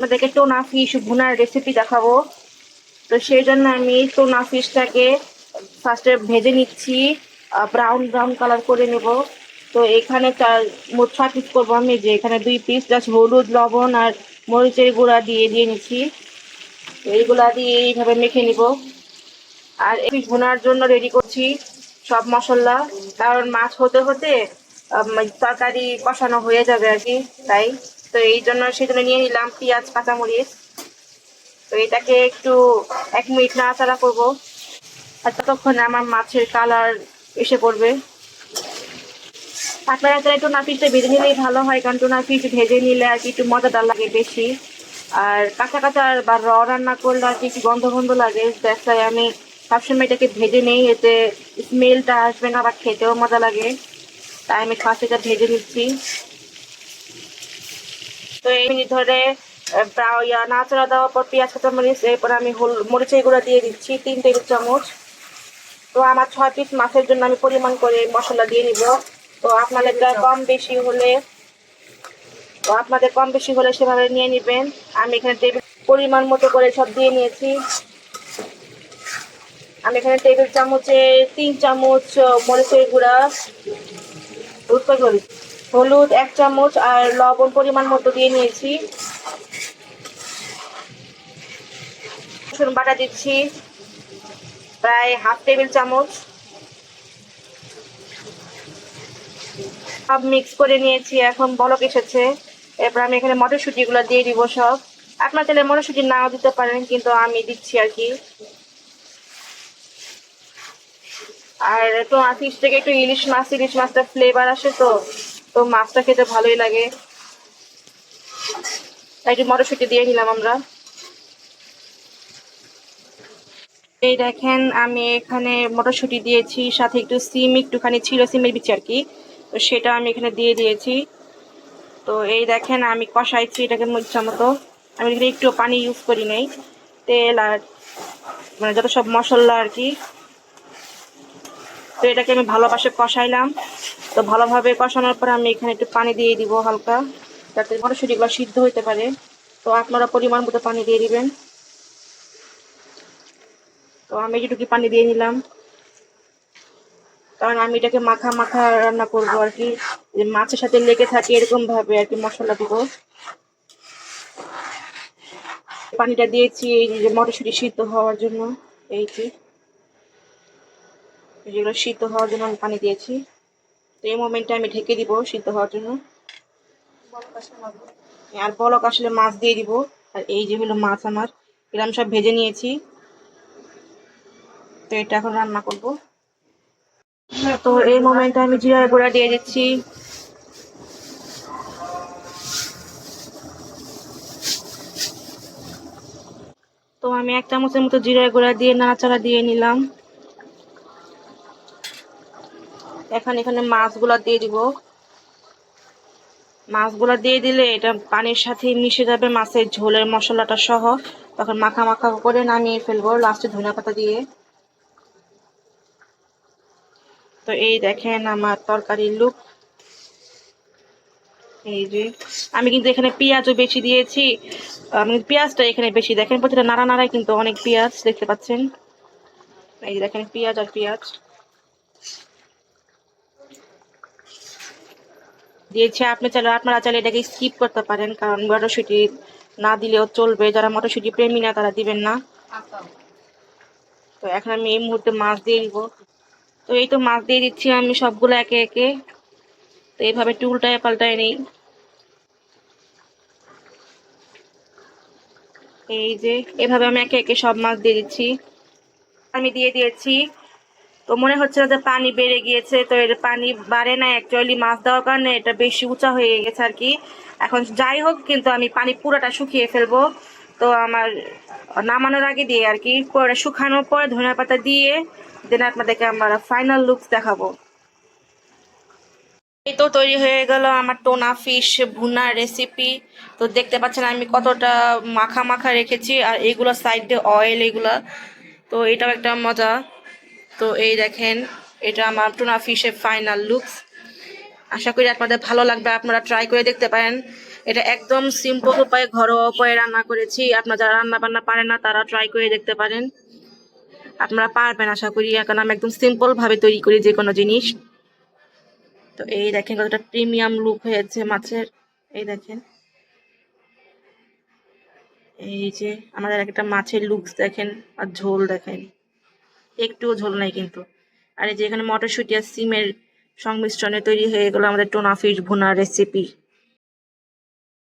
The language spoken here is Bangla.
আপনাদেরকে টোনা ফিশ ভুনার রেসিপি দেখাবো। তো সেই জন্য আমি টোনা ফিশটাকে ফার্স্টে ভেজে নিচ্ছি, ব্রাউন ব্রাউন কালার করে নেব। তো এখানে মোট 6 পিস করবো আমি, যে এখানে 2 পিস জাস্ট হলুদ লবণ আর মরিচের গুঁড়া দিয়ে নিচ্ছি। তো এইগুলা দিয়ে এইভাবে মেখে নিব। আর এই ফিশ ভুনার জন্য রেডি করছি সব মশলা, কারণ মাছ হতে হতে তরকারি কষানো হয়ে যাবে আর কি, তাই। তো এই জন্য সেজন্য নিয়ে নিলাম পেঁয়াজ কাঁচামরিচ। তো এটাকে একটু 1 মিনিট নাড়াচাড়া করবো, আর ততক্ষণে আমার মাছের কালার এসে পড়বে। আপনারা চাইলে টোনা ফিশটা ভেজে নিলেই ভালো হয়, কারণ টোনা ফিশ ভেজে নিলে আর কি একটু মজাদার লাগে বেশি। আর কাঁচা কাঁচা বা রান্না করলে আর কি একটু গন্ধ গন্ধ লাগে, তাই আমি সবসময় এটাকে ভেজে নেই, এতে স্মেলটা আসবে না, আবার খেতেও মজা লাগে। তাই আমি ফার্স্ট এটা ভেজে নিচ্ছি। তো এই মিনিট ধরে নাড়াচাড়া দেওয়ার পর পেঁয়াজ কাঁচামরিচ, এরপর আমি মরিচের গুঁড়া দিয়ে দিচ্ছি 3 টেবিল চামচ। তো আমার 6 পিস মাছের জন্য আমি পরিমাণ করে মশলা দিয়ে নিব। তো আপনাদের কম বেশি হলে সেভাবে নিয়ে নেবেন। আমি এখানে টেবিল পরিমাণ মতো করে সব দিয়ে নিয়েছি। আমি এখানে টেবিল চামচে 3 চামচ মরিচের গুঁড়া, হলুদ 1 চামচ আর লবণ পরিমাণ মতো দিয়ে নিয়েছি। রসুন বাটা দিচ্ছি প্রায় হাফ টেবিল চামচ। সব মিক্স করে নিয়েছি, এখন বলক এসেছে। এরপর আমি এখানে মটরশুঁটিগুলো দিয়ে দিব সব। আপনার চাইলে মটরশুঁটি নাও দিতে পারেন, কিন্তু আমি দিচ্ছি আর কি। আর তো ফিশ থেকে একটু ইলিশ মাছটা ফ্লেভার আসে, তো তো মাছটা খেতে ভালোই লাগে, তাই একটু মটরশুঁটি দিয়ে নিলাম আমরা। এই দেখেন আমি এখানে মটরশুঁটি দিয়েছি, সাথে একটু সিম একটুখানি ছিল, সিমের বিচি আর কি, তো সেটা আমি এখানে দিয়ে দিয়েছি। তো এই দেখেন আমি কষাইছি এটাকে ইচ্ছা মতো, আমি এখানে একটু পানি ইউজ করি নাই, তেল আর মানে যত সব মশলা আর কি। তো এটাকে আমি ভালোবাসে কষাইলাম। তো ভালোভাবে কষানোর পর আমি এখানে একটু পানি দিয়ে দিব হালকা, যাতে মটরশুঁটিগুলো সিদ্ধ হতে পারে। তো আপনারা পরিমাণ মতো পানি দিয়ে দিবেন। তো আমি যেটুকু পানি দিয়ে নিলাম, কারণ আমি এটাকে মাখা মাখা রান্না করবো আর কি, যে মাছের সাথে লেগে থাকে এরকম ভাবে আর কি মশলা দিব। পানিটা দিয়েছি এই যে মটরশুঁটি সিদ্ধ হওয়ার জন্য, এই যে যেগুলো সিদ্ধ হওয়ার জন্য আমি পানি দিয়েছি। তো এই মোমেন্টে আমি ঢেকে দিব সিদ্ধ হওয়ার জন্য। আর বলক আসলে মাছ দিয়ে দিব। আর এই যে হলো মাছ, আমার এটা আমি সব ভেজে নিয়েছি। তো এটা এখন রান্না করব। তো এই মোমেন্টে আমি জিরার গুঁড়া দিয়ে দিচ্ছি। তো আমি 1 চামচের মতো জিরার গুঁড়া দিয়ে নাড়াচাড়া দিয়ে নিলাম। এখানে মাছগুলা দিয়ে দিব। মাছগুলা দিয়ে দিলে এটা পানির সাথে মিশে যাবে, মাছের ঝোলের মশলাটা সহ। তখন মাখা মাখা করে নামিয়ে ফেলবো লাস্টে ধনেপাতা দিয়ে। তো এই দেখেন আমার তরকারির লুক। এই যে আমি কিন্তু এখানে পেঁয়াজও বেশি দিয়েছি, আমি পেঁয়াজটা এখানে বেশি, দেখেন প্রতিটা নাড়া নাড়ায় কিন্তু অনেক পেঁয়াজ দেখতে পাচ্ছেন। এই যে দেখেন পেঁয়াজ আর পেঁয়াজ দিয়েছি। আপনারা চাইলে এটাকে স্কিপ করতে পারেন, কারণ মটরশুঁটি না দিলেও চলবে, যারা মটরশুঁটি প্রেমী না তারা দিবেন না। তো এখন আমি এই মুহূর্তে মাছ দিয়ে দিব। তো এই তো মাছ দিয়ে দিচ্ছি আমি সবগুলো একে একে। তো এইভাবে একটু উল্টায় পাল্টায় নেই। এই যে এভাবে আমি একে একে সব মাছ দিয়ে দিচ্ছি। আমি দিয়ে দিয়েছি। তো মনে হচ্ছে না যে পানি বেড়ে গিয়েছে, তো এর পানি বাড়ে না, অ্যাকচুয়ালি মাছ দেওয়ার কারণে এটা বেশি উঁচা হয়ে গেছে আর কি। এখন যাই হোক, কিন্তু আমি পানি পুরোটা শুকিয়ে ফেলবো। তো আমার নামানোর আগে দিয়ে আর কি পুরোটা শুকানোর পরে ধনিয়া পাতা দিয়ে দেন আপনাদেরকে আমরা ফাইনাল লুকস দেখাবো। এই তো তৈরি হয়ে গেল আমার টোনা ফিশ ভুনার রেসিপি। তো দেখতে পাচ্ছেন আমি কতটা মাখা মাখা রেখেছি, আর এইগুলো সাইডে অয়েল এগুলা। তো এটাও একটা মজা। তো এই দেখেন এটা আমার টুনা ফিশের ফাইনাল লুকস। আশা করি আপনাদের ভালো লাগবে, আপনারা ট্রাই করে দেখতে পারেন। এটা একদম সিম্পল উপায়ে ঘরোয়া উপায়ে রান্না করেছি। আপনারা যারা রান্না বান্না পারেন না তারা ট্রাই করে দেখতে পারেন, আপনারা পারবেন আশা করি, কারণ আমি একদম সিম্পল ভাবে তৈরি করি যে কোনো জিনিস। তো এই দেখেন কতটা প্রিমিয়াম লুক হয়েছে মাছের, এই দেখেন, এই যে আমাদের একটা মাছের লুকস দেখেন, আর ঝোল দেখেন, একটুও ঝোল নাই কিন্তু। আর এই যে এখানে মটরশুঁটি আর সিমের সংমিশ্রণে তৈরি হয়ে গেল আমাদের টোনা ফিশ ভুনা রেসিপি।